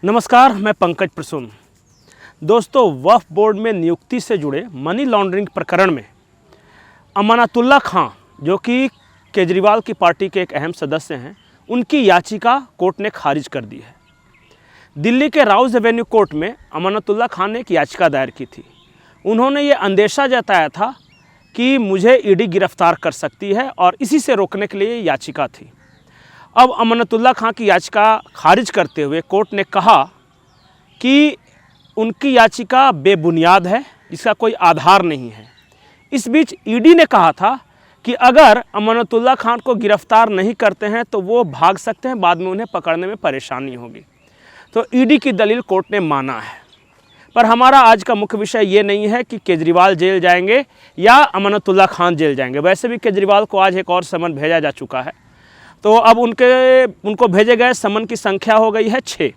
नमस्कार, मैं पंकज प्रसून। दोस्तों, वक्फ बोर्ड में नियुक्ति से जुड़े मनी लॉन्ड्रिंग प्रकरण में अमानतुल्लाह खां, जो कि केजरीवाल की पार्टी के एक अहम सदस्य हैं, उनकी याचिका कोर्ट ने खारिज कर दी है। दिल्ली के राउज एवेन्यू कोर्ट में अमानतुल्लाह खां ने एक याचिका दायर की थी। उन्होंने ये अंदेशा जताया था कि मुझे ईडी गिरफ्तार कर सकती है और इसी से रोकने के लिए याचिका थी। अब अमानतुल्लाह खां की याचिका खारिज करते हुए कोर्ट ने कहा कि उनकी याचिका बेबुनियाद है, इसका कोई आधार नहीं है। इस बीच ईडी ने कहा था कि अगर अमानतुल्लाह खां को गिरफ्तार नहीं करते हैं तो वो भाग सकते हैं, बाद में उन्हें पकड़ने में परेशानी होगी। तो ईडी की दलील कोर्ट ने माना है। पर हमारा आज का मुख्य विषय ये नहीं है कि केजरीवाल जेल जाएंगे या अमानतुल्लाह खां जेल जाएंगे। वैसे भी केजरीवाल को आज एक और समन भेजा जा चुका है। तो अब उनको भेजे गए समन की संख्या हो गई है 6।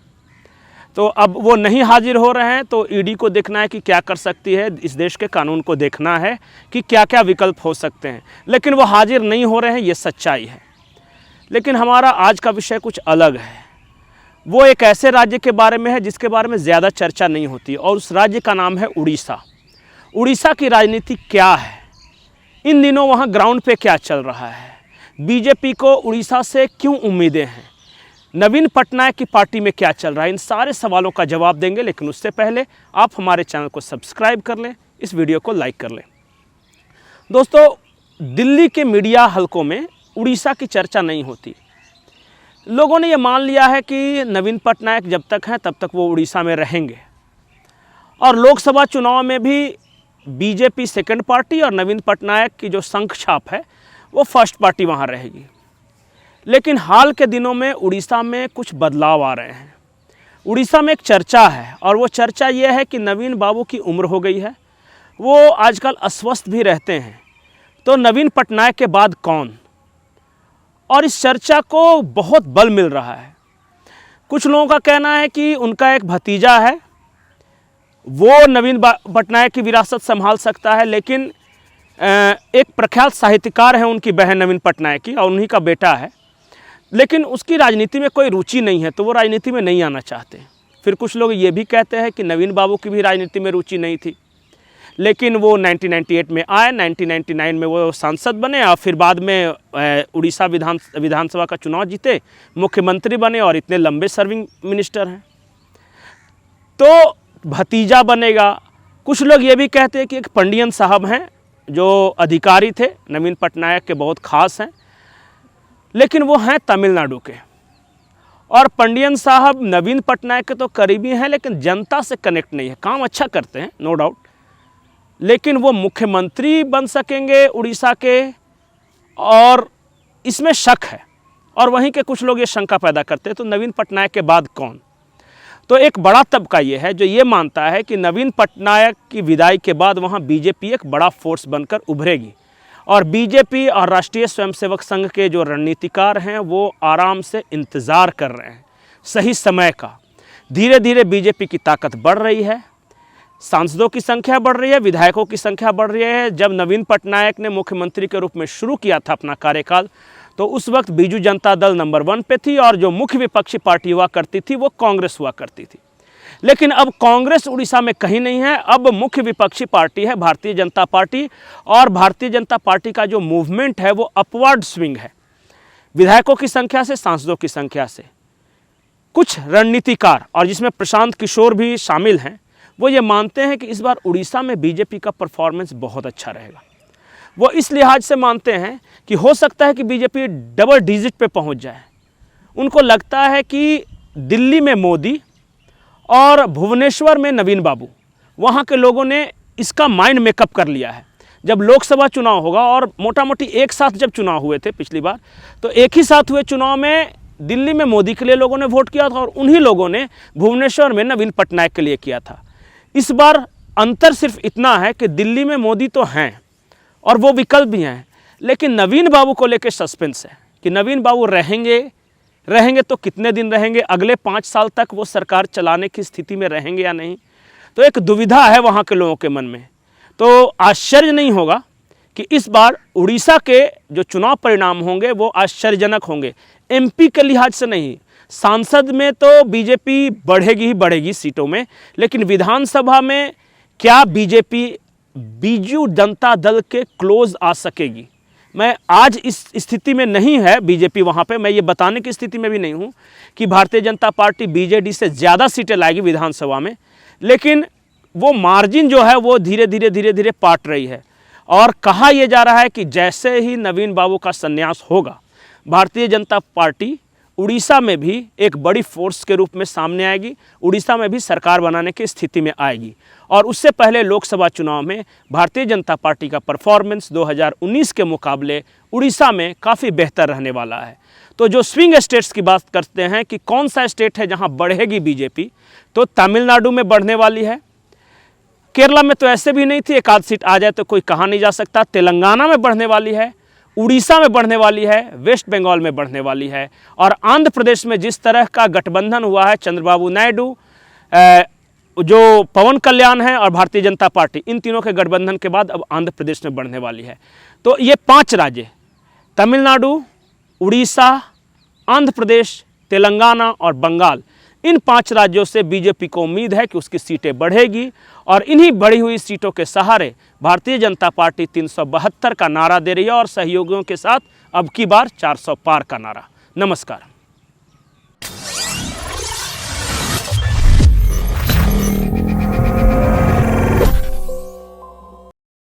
तो अब वो नहीं हाजिर हो रहे हैं, तो ईडी को देखना है कि क्या कर सकती है। इस देश के कानून को देखना है कि क्या क्या विकल्प हो सकते हैं, लेकिन वो हाजिर नहीं हो रहे हैं, ये सच्चाई है। लेकिन हमारा आज का विषय कुछ अलग है। वो एक ऐसे राज्य के बारे में है जिसके बारे में ज़्यादा चर्चा नहीं होती, और उस राज्य का नाम है उड़ीसा। उड़ीसा की राजनीति क्या है, इन दिनों वहाँ ग्राउंड पे क्या चल रहा है, बीजेपी को उड़ीसा से क्यों उम्मीदें हैं, नवीन पटनायक की पार्टी में क्या चल रहा है, इन सारे सवालों का जवाब देंगे। लेकिन उससे पहले आप हमारे चैनल को सब्सक्राइब कर लें, इस वीडियो को लाइक कर लें। दोस्तों, दिल्ली के मीडिया हलकों में उड़ीसा की चर्चा नहीं होती। लोगों ने ये मान लिया है कि नवीन पटनायक जब तक हैं तब तक वो उड़ीसा में रहेंगे, और लोकसभा चुनाव में भी बीजेपी सेकंड पार्टी और नवीन पटनायक की जो शंख छाप है वो फर्स्ट पार्टी वहाँ रहेगी। लेकिन हाल के दिनों में उड़ीसा में कुछ बदलाव आ रहे हैं। उड़ीसा में एक चर्चा है, और वो चर्चा ये है कि नवीन बाबू की उम्र हो गई है, वो आजकल अस्वस्थ भी रहते हैं, तो नवीन पटनायक के बाद कौन। और इस चर्चा को बहुत बल मिल रहा है। कुछ लोगों का कहना है कि उनका एक भतीजा है, वो नवीन पटनायक की विरासत संभाल सकता है। लेकिन एक प्रख्यात साहित्यकार है उनकी बहन नवीन पटनायक की, और उन्हीं का बेटा है, लेकिन उसकी राजनीति में कोई रुचि नहीं है, तो वो राजनीति में नहीं आना चाहते। फिर कुछ लोग ये भी कहते हैं कि नवीन बाबू की भी राजनीति में रुचि नहीं थी, लेकिन वो 1998 में आए, 1999 में वो सांसद बने, और फिर बाद में उड़ीसा विधानसभा का चुनाव जीते, मुख्यमंत्री बने, और इतने लंबे सर्विंग मिनिस्टर हैं। तो भतीजा बनेगा। कुछ लोग ये भी कहते हैं कि एक पंडियन साहब हैं जो अधिकारी थे, नवीन पटनायक के बहुत खास हैं, लेकिन वो हैं तमिलनाडु के। और पंडियन साहब नवीन पटनायक के तो करीबी हैं, लेकिन जनता से कनेक्ट नहीं है। काम अच्छा करते हैं, नो डाउट, लेकिन वो मुख्यमंत्री बन सकेंगे उड़ीसा के, और इसमें शक है। और वहीं के कुछ लोग ये शंका पैदा करते हैं, तो नवीन पटनायक के बाद कौन। तो एक बड़ा तबका ये है जो ये मानता है कि नवीन पटनायक की विदाई के बाद वहाँ बीजेपी एक बड़ा फोर्स बनकर उभरेगी, और बीजेपी और राष्ट्रीय स्वयंसेवक संघ के जो रणनीतिकार हैं वो आराम से इंतज़ार कर रहे हैं सही समय का। धीरे धीरे बीजेपी की ताकत बढ़ रही है, सांसदों की संख्या बढ़ रही है, विधायकों की संख्या बढ़ रही है। जब नवीन पटनायक ने मुख्यमंत्री के रूप में शुरू किया था अपना कार्यकाल, तो उस वक्त बीजू जनता दल नंबर 1 पे थी, और जो मुख्य विपक्षी पार्टी हुआ करती थी वो कांग्रेस हुआ करती थी। लेकिन अब कांग्रेस उड़ीसा में कहीं नहीं है, अब मुख्य विपक्षी पार्टी है भारतीय जनता पार्टी, और भारतीय जनता पार्टी का जो मूवमेंट है वो अपवर्ड स्विंग है, विधायकों की संख्या से, सांसदों की संख्या से। कुछ रणनीतिकार, और जिसमें प्रशांत किशोर भी शामिल हैं, वो ये मानते हैं कि इस बार उड़ीसा में बीजेपी का परफॉर्मेंस बहुत अच्छा रहेगा। वो इस लिहाज से मानते हैं कि हो सकता है कि बीजेपी डबल डिजिट पे पहुंच जाए। उनको लगता है कि दिल्ली में मोदी और भुवनेश्वर में नवीन बाबू, वहाँ के लोगों ने इसका माइंड मेकअप कर लिया है। जब लोकसभा चुनाव होगा, और मोटा मोटी एक साथ जब चुनाव हुए थे पिछली बार, तो एक ही साथ हुए चुनाव में दिल्ली में मोदी के लिए लोगों ने वोट किया था, और उन्हीं लोगों ने भुवनेश्वर में नवीन पटनायक के लिए किया था। इस बार अंतर सिर्फ इतना है कि दिल्ली में मोदी तो हैं और वो विकल्प भी हैं, लेकिन नवीन बाबू को लेकर सस्पेंस है कि नवीन बाबू रहेंगे तो कितने दिन रहेंगे, अगले 5 साल तक वो सरकार चलाने की स्थिति में रहेंगे या नहीं। तो एक दुविधा है वहाँ के लोगों के मन में। तो आश्चर्य नहीं होगा कि इस बार उड़ीसा के जो चुनाव परिणाम होंगे वो आश्चर्यजनक होंगे। एमपी के लिहाज से नहीं, सांसद में तो बीजेपी बढ़ेगी ही बढ़ेगी सीटों में, लेकिन विधानसभा में क्या बीजेपी बीजू जनता दल के क्लोज आ सकेगी? मैं आज इस स्थिति में नहीं है बीजेपी वहाँ पे, मैं ये बताने की स्थिति में भी नहीं हूँ कि भारतीय जनता पार्टी बीजेडी से ज़्यादा सीटें लाएगी विधानसभा में, लेकिन वो मार्जिन जो है वो धीरे धीरे पाट रही है। और कहा यह जा रहा है कि जैसे ही नवीन बाबू का संन्यास होगा, भारतीय जनता पार्टी उड़ीसा में भी एक बड़ी फोर्स के रूप में सामने आएगी, उड़ीसा में भी सरकार बनाने की स्थिति में आएगी। और उससे पहले लोकसभा चुनाव में भारतीय जनता पार्टी का परफॉर्मेंस 2019 के मुकाबले उड़ीसा में काफ़ी बेहतर रहने वाला है। तो जो स्विंग स्टेट्स की बात करते हैं कि कौन सा स्टेट है जहां बढ़ेगी बीजेपी, तो तमिलनाडु में बढ़ने वाली है। केरला में तो ऐसे भी नहीं थी, एक आध सीट आ जाए तो कोई कहा नहीं जा सकता। तेलंगाना में बढ़ने वाली है, उड़ीसा में बढ़ने वाली है, वेस्ट बंगाल में बढ़ने वाली है। और आंध्र प्रदेश में जिस तरह का गठबंधन हुआ है, चंद्रबाबू नायडू, जो पवन कल्याण है और भारतीय जनता पार्टी, इन तीनों के गठबंधन के बाद अब आंध्र प्रदेश में बढ़ने वाली है। तो ये 5 राज्य, तमिलनाडु, उड़ीसा, आंध्र प्रदेश, तेलंगाना और बंगाल, इन 5 राज्यों से बीजेपी को उम्मीद है कि उसकी सीटें बढ़ेगी। और इन्हीं बढ़ी हुई सीटों के सहारे भारतीय जनता पार्टी 372 का नारा दे रही है और सहयोगियों के साथ अब की बार 400 पार का नारा। नमस्कार।